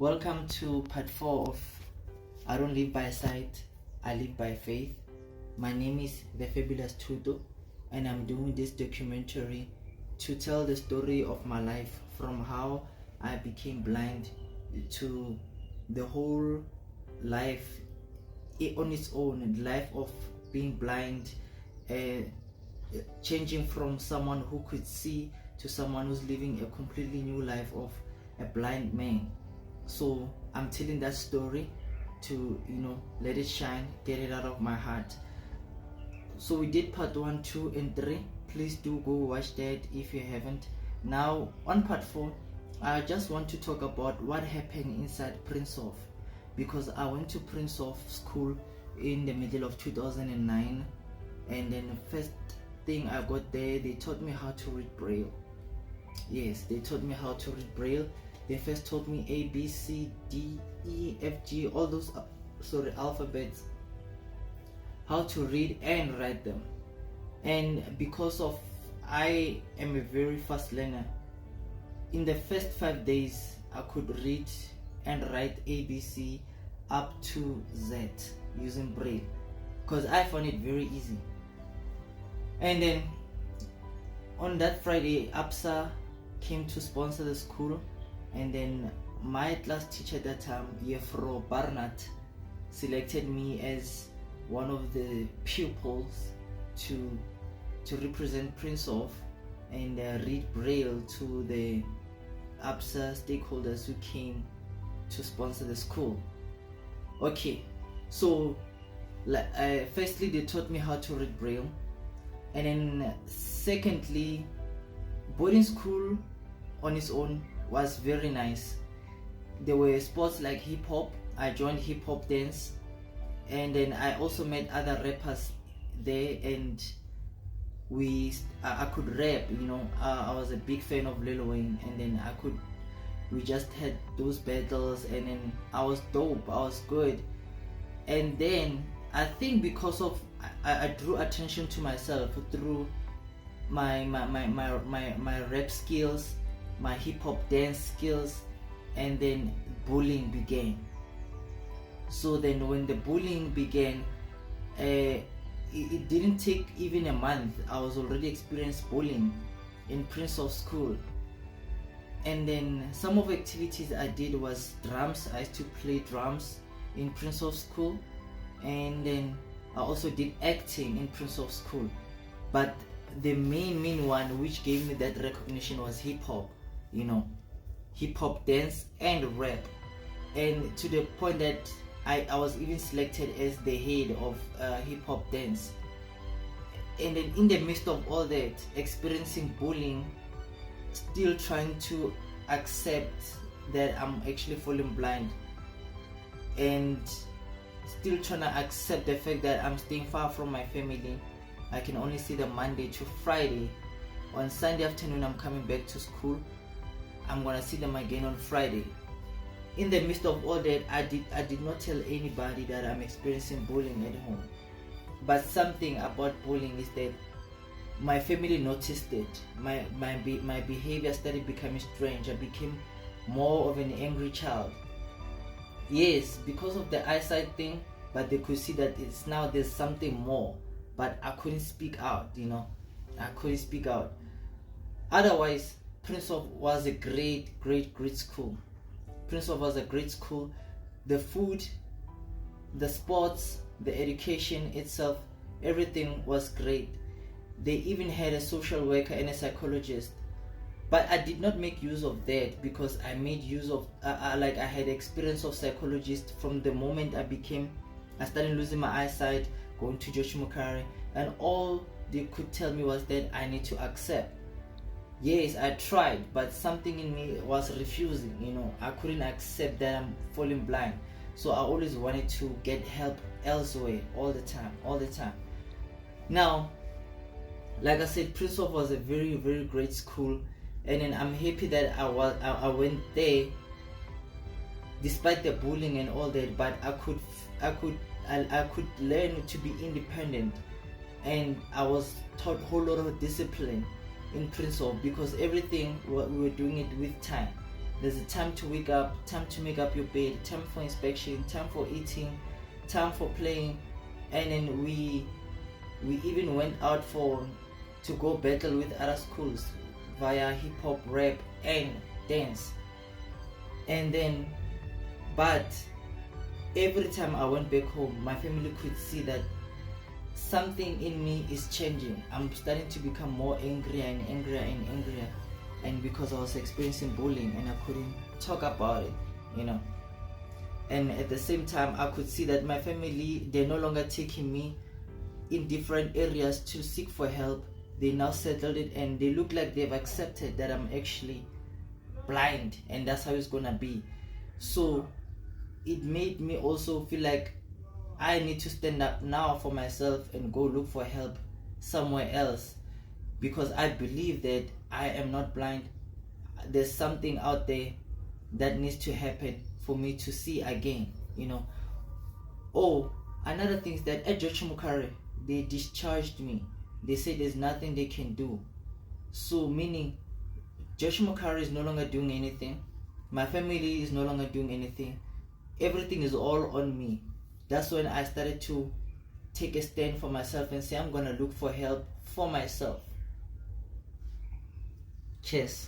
Welcome to part 4 of I Don't Live by Sight, I Live by Faith. My name is The Fabulous Tudo, and I'm doing this documentary to tell the story of my life, from how I became blind to the whole life on its own, the life of being blind, changing from someone who could see to someone who's living a completely new life of a blind man. So I'm telling that story to let it shine, get it out of my heart. So we did part 1, 2 and 3. Please do go watch that if you haven't. Now on part 4, I just want to talk about what happened inside Prinshof, because I went to Prinshof school in the middle of 2009, and then the first thing I got there, they taught me how to read Braille. Yes, they taught me how to read Braille. They first taught me A, B, C, D, E, F, G, all those alphabets, how to read and write them. And because of I am a very fast learner, in the first 5 days I could read and write A, B, C up to Z using Braille, because I found it very easy. And then on that Friday, APSA came to sponsor the school, and then my class teacher at that time, Jeffro Barnett, selected me as one of the pupils to represent Prinshof and read Braille to the APSA stakeholders who came to sponsor the school. Okay, so firstly they taught me how to read Braille, and then secondly, boarding school on its own was very nice. There were sports like hip hop. I joined hip hop dance, and then I also met other rappers there, and I could rap. I was a big fan of Lil Wayne, and then we just had those battles, and then I was dope. I was good, and then I think because of I drew attention to myself through my rap skills, my hip hop dance skills, and then bullying began. So then when the bullying began, it didn't take even a month. I was already experienced bullying in Prinshof school. And then some of the activities I did was drums. I used to play drums in Prinshof school, and then I also did acting in Prinshof school. But the main one which gave me that recognition was hip hop, hip hop dance and rap, and to the point that I was even selected as the head of hip hop dance. And then in the midst of all that, experiencing bullying, still trying to accept that I'm actually falling blind, and still trying to accept the fact that I'm staying far from my family. I can only see them Monday to Friday. On Sunday afternoon I'm coming back to school. I'm gonna see them again on Friday. In the midst of all that, I did not tell anybody that I'm experiencing bullying at home. But something about bullying is that my family noticed it. My behavior started becoming strange. I became more of an angry child. Yes, because of the eyesight thing, but they could see that there's something more. But I couldn't speak out, I couldn't speak out. Otherwise, Prinshof was a great school. Prinshof was a great school. The food, the sports, the education itself, everything was great. They even had a social worker and a psychologist. But I did not make use of that, because I made use of, I had experience of psychologist from the moment I started losing my eyesight, going to Josh Mukari, and all they could tell me was that I need to accept. Yes, I tried, but something in me was refusing. I couldn't accept that I'm falling blind. So I always wanted to get help elsewhere, all the time. Now, like I said, Prinshof was a very great school, and then I'm happy that I went there despite the bullying and all that. But I could learn to be independent, and I was taught a whole lot of discipline in Prinshof, because everything we were doing it with time. There's a time to wake up, time to make up your bed, time for inspection, time for eating, time for playing. And then we even went out to go battle with other schools via hip hop, rap, and dance. And then, but every time I went back home, my family could see that something in me is changing. I'm starting to become more angrier and angrier and angrier. And because I was experiencing bullying and I couldn't talk about it, you know. And at the same time, I could see that my family, they're no longer taking me in different areas to seek for help. They now settled it, and they look like they've accepted that I'm actually blind, and that's how it's gonna be. So it made me also feel like I need to stand up now for myself and go look for help somewhere else, because I believe that I am not blind. There's something out there that needs to happen for me to see again, you know. Oh, another thing is that at Jochimukare, they discharged me. They said there's nothing they can do. So meaning Jochimukare is no longer doing anything. My family is no longer doing anything. Everything is all on me. That's when I started to take a stand for myself and say I'm gonna look for help for myself. Cheers.